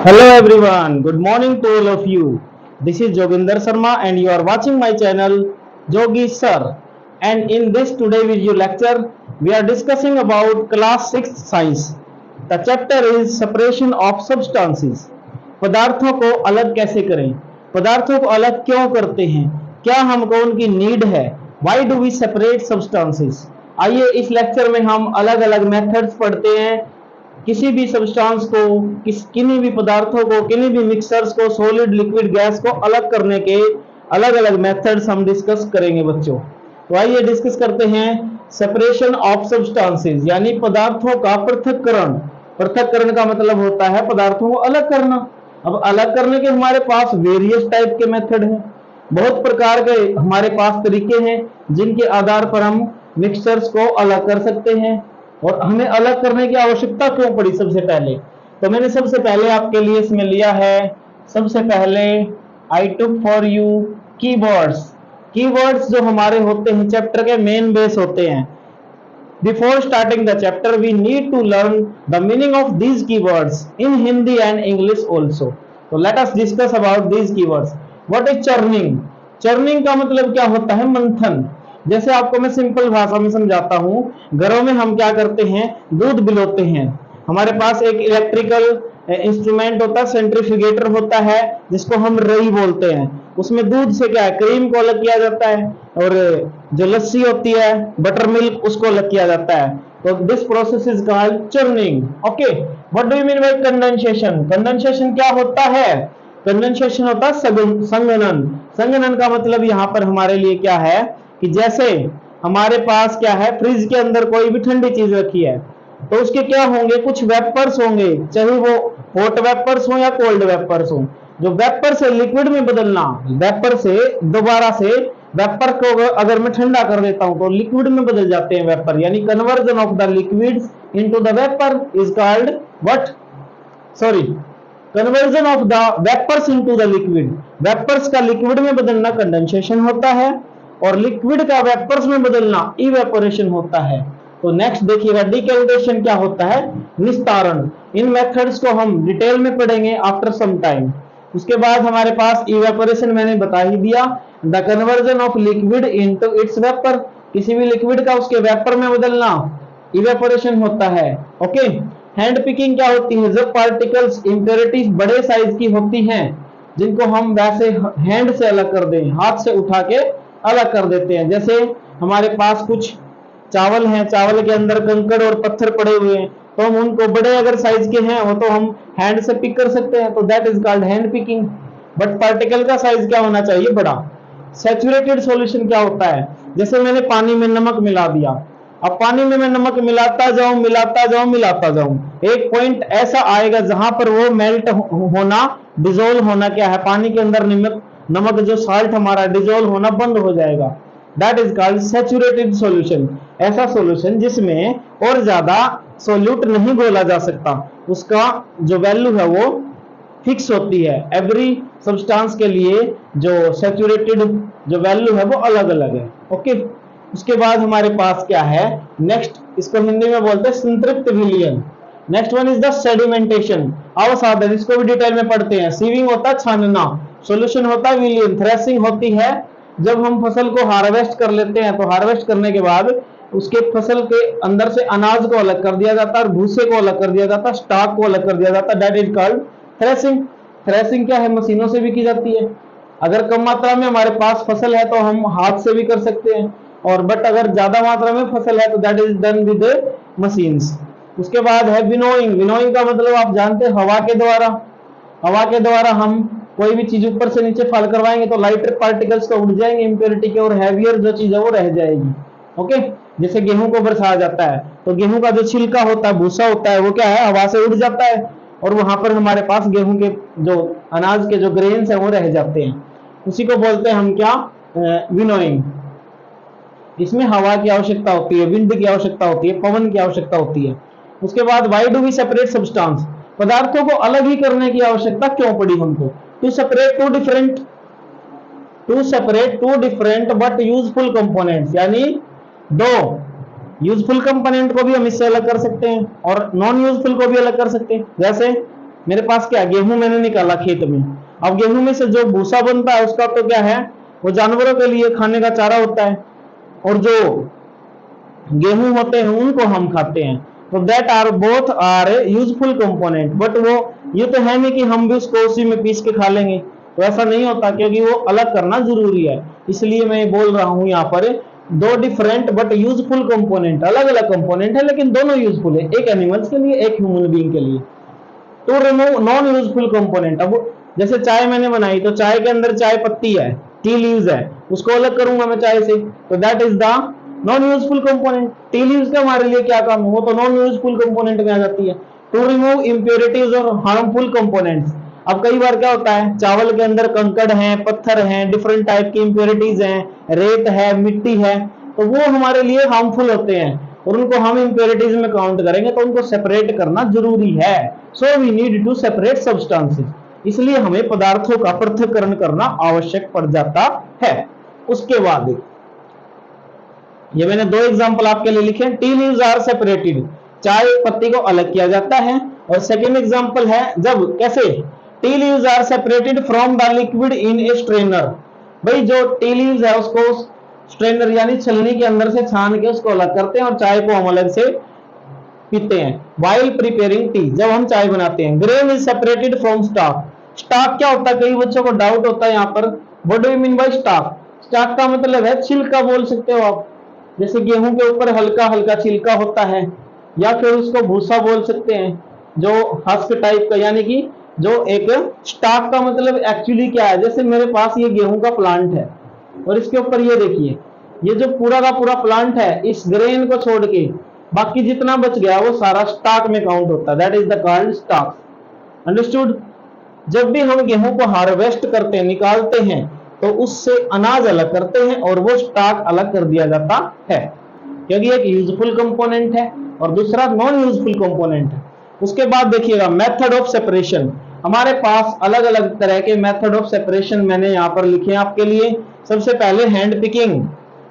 Hello everyone, good morning to all of you. This is Joginder Sharma and you are watching my channel Jogi Sir. And in this today video lecture, we are discussing about class 6 science. The chapter is separation of substances. पदार्थों को अलग कैसे करें, पदार्थों को अलग क्यों करते हैं, क्या हमको उनकी नीड है, why do we separate substances. आइए इस लेक्चर में हम अलग अलग मेथड्स पढ़ते हैं किसी भी सब्सटेंस को, किन्हीं भी पदार्थों को, किन्हीं भी मिक्सचर्स को, सॉलिड लिक्विड गैस को अलग करने के अलग अलग मेथड्स हम डिस्कस करेंगे बच्चों। तो आइए डिस्कस करते हैं सेपरेशन ऑफ सब्सटेंसेस यानी पदार्थों का पृथक्करण। पृथक्करण का मतलब होता है पदार्थों को अलग करना। अब अलग करने के हमारे पास वेरियस टाइप के मेथड हैं, बहुत प्रकार के हमारे पास तरीके हैं जिनके आधार पर हम मिक्सचर्स को अलग कर सकते हैं। और हमें अलग करने की आवश्यकता क्यों पड़ी, सबसे पहले तो मैंने सबसे पहले आपके लिए इसमें लिया है, सबसे पहले I took for you keywords. Keywords जो हमारे होते हैं चैप्टर के मेन बेस होते हैं। Before starting the chapter we need to learn the meaning of these keywords in Hindi and English also. तो let us discuss about these keywords. What is churning? Churning का मतलब क्या होता है? मंथन। जैसे आपको मैं सिंपल भाषा में समझाता हूं, घरों में हम क्या करते हैं, दूध बिलोते हैं। हमारे पास एक इलेक्ट्रिकल इंस्ट्रूमेंट होता है, सेंट्रीफ्यूगेटर होता है जिसको हम रई बोलते हैं। उसमें दूध से क्या है, क्रीम को अलग किया जाता है और जो लस्सी होती है बटर मिल्क उसको अलग किया जाता है। तो this process is called churning. Okay, what do you mean by condensation? Condensation क्या होता है? कंडेंसेशन होता है संघनन। संघनन का मतलब यहाँ पर हमारे लिए क्या है कि जैसे हमारे पास क्या है, फ्रिज के अंदर कोई भी ठंडी चीज रखी है तो उसके क्या होंगे, कुछ वेपर्स होंगे, चाहे वो हॉट वेपर्स हो या कोल्ड वेपर्स हो। जो वेपर से लिक्विड में बदलना, वेपर से दोबारा से वेपर को अगर मैं ठंडा कर देता हूं तो लिक्विड में बदल जाते हैं वेपर, यानी conversion of the liquids into the vapour is called what, sorry, conversion of the vapours into the liquid. Vapours का लिक्विड में बदलना कंडेंसेशन होता है और लिक्विड का वेपर्स में बदलना इवेपोरेशन होता है। तो नेक्स्ट देखिएगा डिकैल्टेशन क्या होता है, निस्तारण। इन मेथड्स को हम डिटेल में पढ़ेंगे आफ्टर सम टाइम। उसके बाद हमारे पास इवेपोरेशन मैंने बता ही दिया, the conversion of liquid into its vapour. किसी भी लिक्विड का उसके वेपर में बदलना इवेपोरेशन होता है। ओके, हैंड पिकिंग क्या होती है, जब पार्टिकल्स इंप्योरिटीज बड़े साइज की होती हैं जिनको हम वैसे हैंड से अलग कर दें, हाथ से उठा के अलग कर देते हैं। जैसे हमारे पास कुछ चावल हैं, चावल के अंदर कंकड़ और पत्थर पड़े हुए हैं तो हम उनको, बड़े अगर साइज के हैं वो तो हम हैंड से पिक कर सकते हैं, तो that is called hand picking. But particle का साइज क्या होना चाहिए, बड़ा। सैचुरेटेड सॉल्यूशन क्या होता है, जैसे मैंने पानी में नमक मिला दिया, अब पानी में मैं नमक मिलाता जाऊं मिलाता जाऊं मिलाता जाऊं, एक पॉइंट ऐसा आएगा जहां पर वो मेल्ट होना, डिजोल्व होना क्या है, पानी के अंदर नमक नमक जो साल्ट हमारा डिजोल्व होना बंद हो जाएगा। That is called saturated solution. ऐसा सॉल्यूशन जिसमें और ज्यादा सोल्यूट नहीं घोला जा सकता, उसका जो वैल्यू है वो फिक्स होती है। एवरी सब्सटेंस के लिए जो सैचुरेटेड जो वैल्यू है वो अलग अलग है। ओके, उसके बाद हमारे पास क्या है, नेक्स्ट इसको हिंदी में बोलते हैं संतृप्त विलयन। Next one is the sedimentation, अवसादन, इसको भी डिटेल में पढ़ते हैं। सीविंग होता है छानना, सॉल्यूशन होता है विलयन। थ्रेसिंग होती है जब हम फसल को हार्वेस्ट कर लेते हैं, तो हार्वेस्ट करने के बाद उसके फसल के अंदर से अनाज को अलग कर दिया जाता है और भूसे को अलग कर दिया जाता है, स्टॉक को अलग कर दिया जाता है, that is called threshing. Threshing क्या है, मशीनों से भी की जाती है। अगर कम मात्रा में हमारे पास फसल है तो हम हाथ से भी कर सकते हैं, और बट अगर ज्यादा मात्रा में फसल है तो that is done with machines. उसके बाद है विनोइंग। विनोइंग का मतलब आप जानते हैं, हवा के द्वारा, हवा के द्वारा हम कोई भी चीज ऊपर से नीचे फॉल करवाएंगे तो लाइटर पार्टिकल्स तो उड़ जाएंगे इम्प्योरिटी के, और हैवियर जो चीज है वो रह जाएगी। ओके, जैसे गेहूं को बरसाया जाता है तो गेहूं का जो छिलका होता है, भूसा होता है, वो क्या है, हवा से उड़ जाता है और वहां पर हमारे पास गेहूं के जो अनाज के जो ग्रेन्स है वो रह जाते हैं। उसी को बोलते हैं हम क्या, विनोइंग। इसमें हवा की आवश्यकता होती है, विंड की आवश्यकता होती है, पवन की आवश्यकता होती है। उसके बाद why do we separate substance, पदार्थों को अलग ही करने की आवश्यकता क्यों पड़ी हमको? To separate two different but useful components, यानी दो यूजफुल कंपोनेंट को भी हम इससे अलग कर सकते हैं और नॉन यूजफुल को भी अलग कर सकते हैं। जैसे मेरे पास क्या गेहूं मैंने निकाला खेत में। अब गेहूं में से जो भूसा बनता है उसका तो क्या है, वो जानवरों के लिए खाने का चारा होता है, और जो गेहूं होते हैं उनको हम खाते हैं। तो that are both are useful component, but वो ये तो है नहीं कि हम भी उसको उसी में पीस के खा लेंगे, तो ऐसा नहीं होता, क्योंकि वो अलग करना जरूरी है। इसलिए मैं बोल रहा हूं यहाँ पर दो डिफरेंट बट यूजफुल कंपोनेंट, अलग अलग कंपोनेंट है लेकिन दोनों यूजफुल है, एक एनिमल्स के लिए एक ह्यूमन बीइंग के लिए। To remove non useful component, अब जैसे चाय मैंने बनाई तो चाय के अंदर चाय पत्ती है, टी लीव्स है, उसको अलग करूंगा मैं चाय से, तो that is the non useful component. Tea leaves का हमारे लिए क्या काम है, वो तो नॉन यूजफुल कंपोनेंट में आ जाती है। टू रिमूव इंप्योरिटीज और हार्मफुल कंपोनेंट्स, अब कई बार क्या होता है, चावल के अंदर कंकड़ हैं, पत्थर हैं, डिफरेंट टाइप की इंप्योरिटीज हैं, रेत है, मिट्टी है, तो वो हमारे लिए हार्मफुल होते हैं और उनको हम इंप्योरिटीज में काउंट करेंगे, तो उनको सेपरेट करना जरूरी है। So we need to separate substances, इसलिए हमें पदार्थों का पृथक्करण करना आवश्यक पड़ जाता है। उसके बाद ये मैंने दो एग्जांपल आपके लिए लिखे, टी लीव्स आर सेपरेटेड, चाय पत्ती को अलग किया जाता है। और सेकंड एग्जांपल है जब कैसे, tea leaves are separated from the liquid in a strainer, भाई जो टी लीव्स है उसको स्ट्रेनर यानी छलनी के अंदर से छान के उसको अलग करते हैं और चाय को हम अलग से पीते हैं। वाइल प्रिपेयरिंग टी, जब हम चाय बनाते हैं। Grain is separated from stock, stock क्या होता है, कई बच्चों को डाउट होता है यहाँ पर, what do you mean by stock. Stock का मतलब है छिलका, बोल सकते हो आप, जैसे गेहूं के ऊपर हल्का हल्का छिलका होता है, या फिर उसको भूसा बोल सकते हैं, जो हस्क टाइप का, यानी कि जो एक स्टॉक का मतलब एक्चुअली क्या है, जैसे मेरे पास ये गेहूं का प्लांट है और इसके ऊपर ये देखिए, ये जो पूरा का पूरा प्लांट है, इस ग्रेन को छोड़ के बाकी जितना बच गया वो सारा स्टॉक में काउंट होता है, that is the called stock. Understood. जब भी हम गेहूं को हार्वेस्ट करते हैं, निकालते हैं, तो उससे अनाज अलग करते हैं और वो स्टॉक अलग कर दिया जाता है, क्योंकि एक यूजफुल कंपोनेंट है और दूसरा नॉन यूजफुल कंपोनेंट है। उसके बाद देखिएगा मेथड ऑफ सेपरेशन, हमारे पास अलग अलग तरह के मेथड ऑफ सेपरेशन मैंने यहां पर लिखे हैं आपके लिए। सबसे पहले हैंड पिकिंग,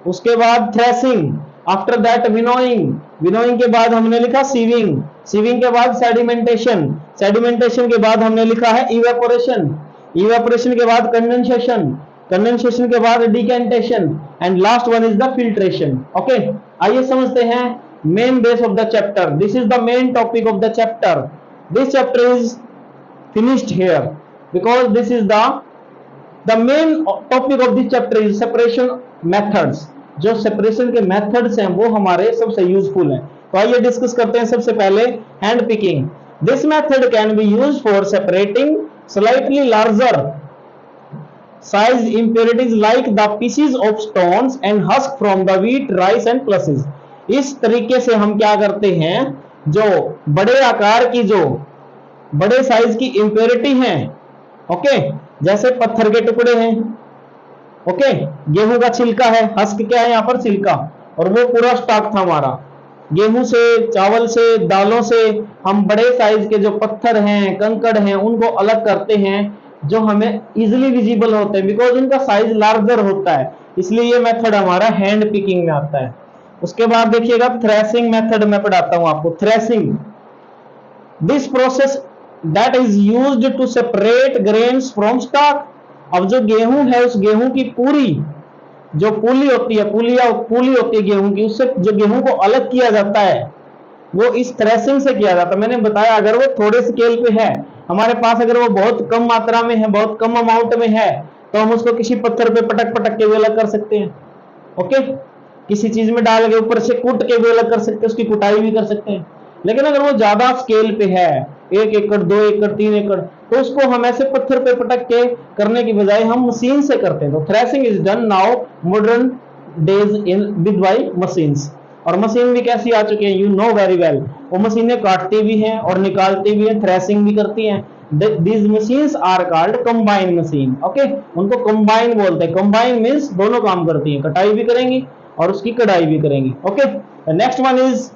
उसके बाद threshing, after that winnowing, winnowing के बाद हमने लिखा सीविंग, सीविंग के बाद सेडिमेंटेशन, सेडिमेंटेशन के बाद हमने लिखा है इवेपोरेशन, इवेपोरेशन के बाद कंडेंसेशन, कंडेंसेशन के बाद decantation, and last one is the filtration. Okay, आइए समझते हैं main base of the chapter. This is the main topic of the chapter. This chapter is finished here because this is the main topic of this chapter is separation methods। जो separation के methods हैं वो हमारे सबसे useful हैं। तो आइए discuss करते हैं। सबसे पहले hand picking, this method can be used for separating slightly larger size impurities like the pieces of stones and husk from the wheat, rice and pulses। इस तरीके से हम क्या करते हैं, जो बड़े आकार की, जो बड़े साइज की इंप्योरिटी है, ओके, जैसे पत्थर के टुकड़े हैं, ओके, गेहूं का छिलका है, हस्क क्या है यहाँ पर, छिलका, और वो पूरा स्टॉक था हमारा। गेहूं से, चावल से, दालों से हम बड़े साइज के जो पत्थर हैं, कंकड़ हैं, उनको अलग करते हैं, जो हमें इजिली विजिबल होते हैं, बिकॉज उनका साइज लार्जर होता है, इसलिए ये मेथड हमारा हैंड पिकिंग में आता है। उसके बाद देखिएगा थ्रेसिंग मेथड में पढ़ाता हूं आपको। Threshing, this process that is used to separate grains from stalk. अब जो गेहूं है, उस गेहूं की पूरी जो पूली होती है, पूली होती है गेहूं की, उससे जो गेहूं को अलग किया जाता है वो इस थ्रेसिंग से किया जाता है। मैंने बताया अगर वो थोड़े स्केल पे है हमारे पास, अगर वो बहुत कम मात्रा में है, बहुत कम अमाउंट में है, तो हम उसको किसी पत्थर पे पटक पटक के भी अलग कर सकते हैं, ओके, किसी चीज में डाल के ऊपर से कूट के भी अलग कर सकते हैं, उसकी कुटाई भी कर सकते हैं। लेकिन अगर वो ज्यादा स्केल पे है, 1 एकड़, 2 एकड़, 3 एकड़, तो उसको हम ऐसे पत्थर पे पटक के करने की बजाय हम मशीन से करते हैं। तो threshing is done now modern days in with by machines. और मशीन भी कैसी आ चुकी है, यू नो वेरी वेल, वो मशीनें काटती भी हैं और निकालती भी हैं, थ्रेसिंग भी करती हैं। These machines are called combine machine, okay, उनको कंबाइन बोलते हैं। कंबाइन मींस दोनों काम करती हैं, कटाई भी करेंगी और उसकी कढ़ाई भी करेंगी, okay. Next one is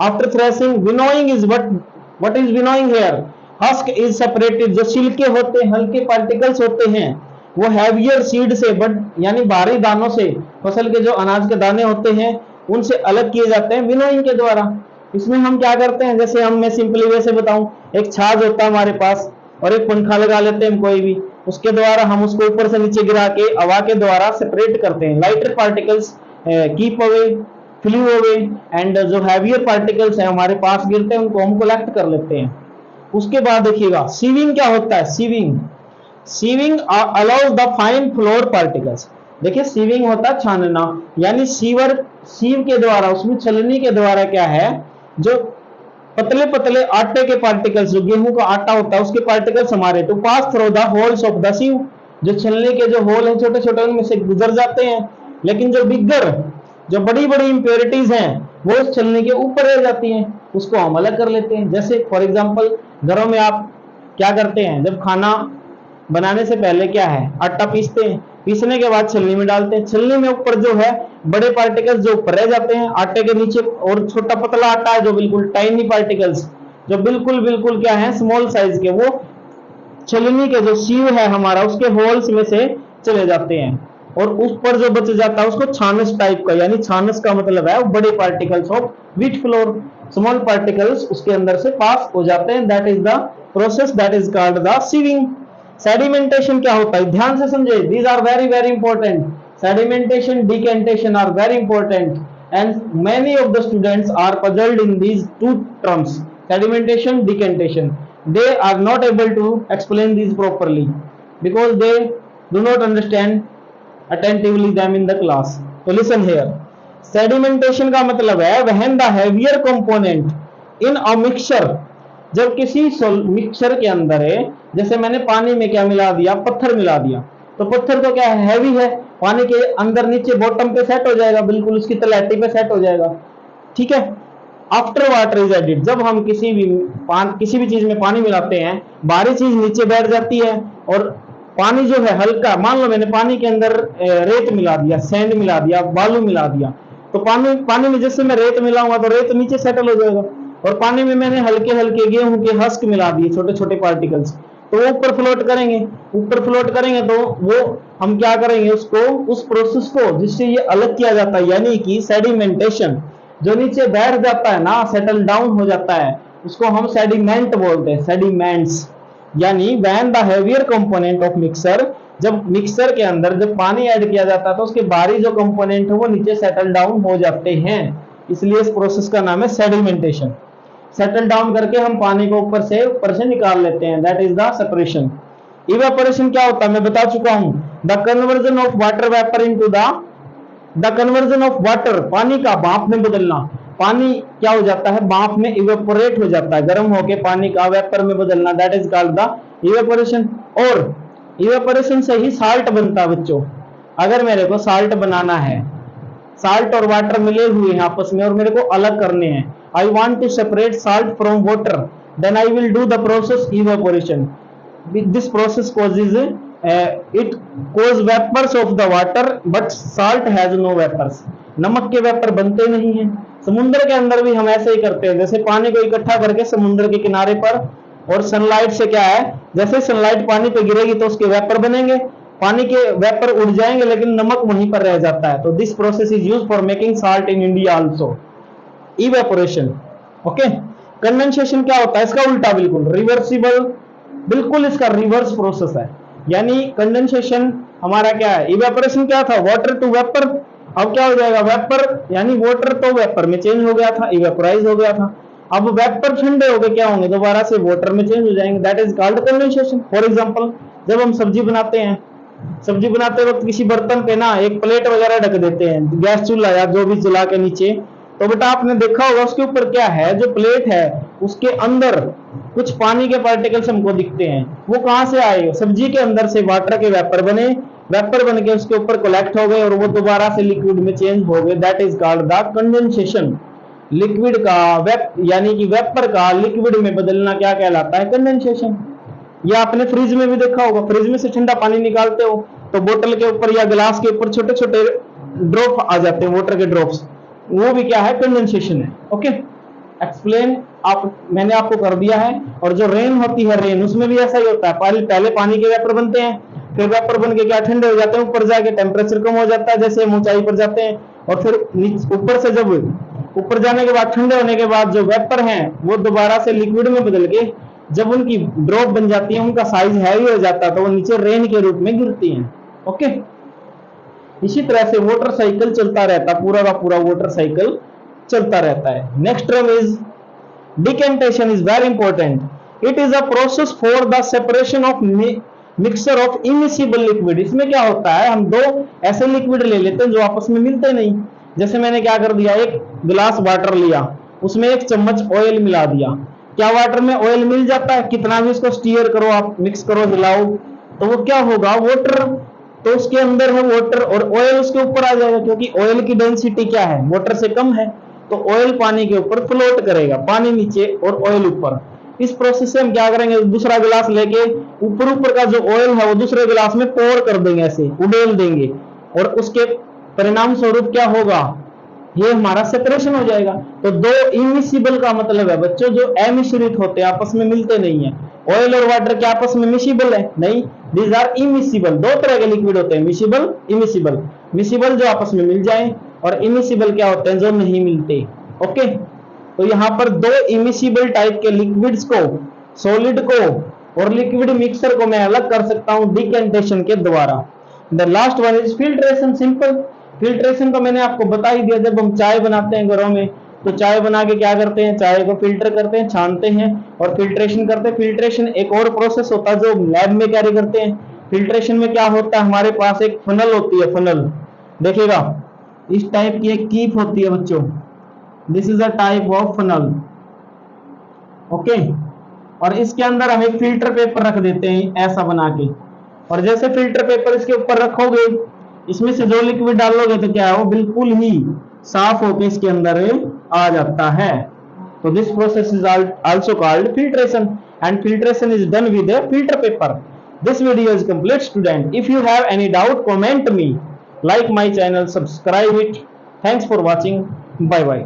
after threshing, winnowing is what is winnowing here, husk is separated, जो छिलके होते हैं, हल्के पार्टिकल्स होते हैं, वो हैवियर सीड से, बट यानी भारी दानों से, फसल के जो अनाज के दाने होते हैं उनसे अलग किए जाते हैं विनोइंग के द्वारा। इसमें हम क्या करते हैं, जैसे हम मैं सिंपली वैसे बताऊं, एक छाछ होता है हमारे पास और एक पंखा लगा लेते हैं हम कोई भी, उसके द्वारा हम उसको ऊपर से नीचे गिरा के हवा के द्वारा सेपरेट करते हैं। Lighter particles keep away, flu away, and जो हैवियर पार्टिकल्स हैं हमारे पास गिरते हैं उनको हम कलेक्ट कर लेते हैं। उसके बाद देखिएगा सीविंग क्या होता है। Sieving, sieving allows the fine flour particles. देखिए सीविंग होता है छानना, यानी सीवर, सीव के द्वारा, उसमें छलनी के द्वारा क्या है, जो पतले पतले आटे के पार्टिकल्स, जो गेहूं का आटा होता है उसके पार्टिकल्स हमारे to pass through the holes of the sieve, जो छलनी के जो होल हैं छोटे छोटे उनमें से गुजर जाते हैं। लेकिन जो बिगर, जो बड़ी बड़ी इंप्योरिटीज हैं वो उस छलनी के ऊपर रह जाती हैं, उसको हम अलग कर लेते हैं। जैसे फॉर एग्जांपल घरों में आप क्या करते हैं, जब खाना बनाने से पहले क्या है, आटा पीसते हैं, पीसने के बाद छलनी में डालते हैं, छलनी में ऊपर जो है बड़े पार्टिकल्स जो ऊपर रह जाते हैं आटे के नीचे, और छोटा पतला आटा है जो बिल्कुल टाइनी पार्टिकल्स, जो बिल्कुल बिल्कुल क्या है, स्मॉल साइज के, वो छलनी के जो सीव है हमारा उसके होल्स में से चले जाते हैं, और उस पर जो बच जाता है उसको छानस टाइप का, यानी छानस का मतलब है बड़े particles of wheat flour, small particles उसके अंदर से पास हो जाते हैं। That is the process that is called the sieving. Sedimentation क्या होता है, ध्यान से समझे, these are very very important. Sedimentation, decantation are very important and many of the students are puzzled in these two terms, sedimentation, decantation. They are not able to explain these properly because they do not understand attentively them in the class. So listen here. Sedimentation का मतलब है when the heavier component in a mixture, जब किसी mixture के अंदर है, जैसे मैंने पानी में क्या मिला दिया, पत्थर मिला दिया, तो पत्थर तो क्या है, हैवी है, पानी के अंदर नीचे बॉटम पे सेट हो जाएगा, बिल्कुल उसकी तलहटी पे सेट हो जाएगा, ठीक है। आफ्टर वाटर इज एडिड, जब हम किसी भी चीज में पानी मिलाते हैं, भारी चीज नीचे बैठ जाती है और पानी जो है हल्का, मान लो मैंने पानी के अंदर रेत मिला दिया, सैंड मिला दिया, बालू मिला दिया, तो पानी में जैसे मैं रेत मिलाऊंगा तो रेत नीचे सेटल हो जाएगा, और पानी में मैंने हल्के हल्के गेहूं के हस्क मिला दिए, छोटे छोटे पार्टिकल्स, तो वो ऊपर फ्लोट करेंगे, ऊपर फ्लोट करेंगे, तो वो हम क्या करेंगे, उसको, उस प्रोसेस को जिससे ये अलग किया जाता है, यानी कि सेडिमेंटेशन, जो नीचे बैठ जाता है ना, सेटल डाउन हो जाता है, उसको हम सेडिमेंट बोलते हैं, सेडिमेंट्स। यानी when the heavier component of mixer, जब मिक्सर के अंदर जब पानी ऐड किया जाता है तो उसके बाहरी जो कंपोनेंट है वो नीचे सेटल डाउन हो जाते हैं, इसलिए इस प्रोसेस का नाम है सेडिमेंटेशन। सेटल डाउन करके हम पानी को ऊपर से निकाल लेते हैं, that is the separation. Evaporation क्या होता है मैं बता चुका हूं, the conversion of water vapour into the conversion of water, पानी का भाप में बदलना, पानी क्या हो जाता है, भाप में इवेपोरेट हो जाता है, गर्म होके पानी का वेपर में बदलना, that is called the evaporation. और इवेपोरेशन से ही साल्ट बनता है बच्चों। अगर मेरे को साल्ट बनाना है, साल्ट और वाटर मिले हुए हैं आपस में और मेरे को अलग करने हैं, I want to separate salt from water, then I will do the process evaporation. This process causes it cause vapors of the water but salt has no vapors, नमक के वेपर बनते नहीं हैं। समुद्र के अंदर भी हम ऐसे ही करते हैं, जैसे पानी को इकट्ठा करके समुद्र के किनारे पर, और सनलाइट से क्या है, जैसे सनलाइट पानी पे गिरेगी तो उसके वेपर बनेंगे, पानी के वेपर उड़ जाएंगे लेकिन नमक वहीं पर रह जाता है। तो this process is used for making salt in India also, evaporation. Okay, condensation क्या होता है, इसका उल्टा, बिल्कुल रिवर्सिबल, बिल्कुल इसका रिवर्स प्रोसेस है। यानी कंडेंसेशन हमारा क्या है, इवेपोरेशन क्या था, वाटर टू वेपर, अब क्या हो जाएगा, वेपर यानी वाटर तो वेपर में चेंज हो गया था, इवेपोराइज हो गया था, अब वेपर ठंडे हो गए क्या होंगे, दोबारा से वाटर में चेंज हो जाएंगे, that is called condensation. For example जब हम सब्जी बनाते हैं, सब्जी बनाते वक्त किसी बर्तन पे ना एक प्लेट वगैरह ढक देते हैं, गैस चूल्हा या जो भी जला के नीचे, तो बेटा आपने देखा होगा उसके ऊपर क्या है, जो प्लेट है उसके अंदर कुछ पानी के पार्टिकल्स हमको दिखते हैं, वो कहां से आए, सब्जी के अंदर से वाटर के वेपर बने, वेपर बन के उसके ऊपर कलेक्ट हो गए और वो दोबारा से लिक्विड में चेंज हो गए, that is called the condensation. Liquid का यानी कि वेपर का लिक्विड में बदलना क्या कहलाता है, कंडेंसेशन। या आपने फ्रिज में भी देखा होगा, फ्रिज में से ठंडा पानी निकालते हो तो बोतल के ऊपर या गिलास के ऊपर छोटे छोटे ड्रॉप आ जाते हैं, वाटर के ड्रॉप्स, वो भी क्या है, कंडेंसेशन है। ओके, एक्सप्लेन मैंने आपको कर दिया है। और जो रेन होती है, रेन उसमें भी ऐसा ही होता है, पहले पानी के वेपर बनते हैं, फिर वेपर बन के क्या ठंडे हो जाते हैं, ऊपर जाके टेम्परेचर कम हो जाता है जैसे हम ऊंचाई पर जाते हैं, और फिर ऊपर से जब ऊपर जाने के बाद, ठंडे होने के बाद जो वेपर हैं वो दोबारा से लिक्विड में बदल के जब उनकी ड्रॉप बन जाती है, उनका साइज हैवी हो जाता है, तो वो नीचे रेन के रूप में गिरती हैं। ओके, इसी तरह से वाटर साइकिल चलता रहता है, पूरा का पूरा वाटर साइकिल चलता रहता है। Next term is decantation is very important. It is a process for the separation of mixture of immiscible liquid. इसमें क्या होता है, हम दो ऐसे लिक्विड ले लेते हैं जो आपस में मिलते नहीं। जैसे मैंने क्या कर दिया, एक गिलास वाटर लिया, उसमें एक चम्मच ऑयल मिला दिया। क्या वाटर में ऑयल मिल जाता है? कितना भी इसको स्टीयर करो, आप मिक्स करो, हिलाओ, तो वो क्या होगा, वाटर, तो उसके अंदर है वाटर और ऑयल उसके ऊपर आ जाएगा, क्योंकि ऑयल की डेंसिटी क्या है, वाटर से कम है, तो ऑयल पानी के ऊपर फ्लोट करेगा, पानी नीचे और ऑयल ऊपर। इस प्रोसेस से हम क्या करेंगे, दूसरा गिलास लेके ऊपर ऊपर का जो ऑयल है वो दूसरे गिलास में पोर कर देंगे, ऐसे उड़ेल देंगे, और उसके परिणाम स्वरूप क्या होगा, ये हमारा सेपरेशन हो जाएगा। तो दो इमिसिबल का मतलब है बच्चों, जो अमिश्रित होते हैं, आपस में मिलते नहीं है। ऑयल और वाटर क्या आपस में मिसिबल है? नहीं, दीज आर इमिसिबल। दो तरह के लिक्विड होते हैं, मिसिबल, इमिसिबल। मिसिबल जो आपस में मिल जाए, और इमिसिबल क्या होते हैं, जो नहीं मिलते। ओके, तो यहां पर दो इमिसिबल टाइप के लिक्विड्स को, सॉलिड को और लिक्विड मिक्सर को मैं अलग कर सकता हूं डिकेंटेशन के द्वारा। The last one is filtration. Simple filtration को मैंने आपको बता ही दिया। जब हम चाय बनाते हैं घरों में, तो चाय बना के क्या करते हैं, चाय को फिल्टर करते हैं, छानते हैं और फिल्ट्रेशन करते हैं। फिल्ट्रेशन एक और प्रोसेस होता है जो लैब में कैरी करते हैं। फिल्ट्रेशन में क्या होता है, हमारे पास एक फनल होती है, फनल देखिएगा, इस टाइप की एक कीप होती है बच्चों, this is a type of funnel. Okay, और इसके अंदर हम एक फिल्टर पेपर रख देते हैं ऐसा बना के, और जैसे फिल्टर पेपर इसके ऊपर रखोगे, इसमें से जो लिक्विड डालोगे तो क्या है, वो बिल्कुल ही साफ होकर इसके अंदर आ जाता है। तो this process is also called filtration, and filtration is done with a filter paper. This video is complete, student. If you have any doubt, comment me. Like my channel, subscribe it. Thanks for watching. Bye bye.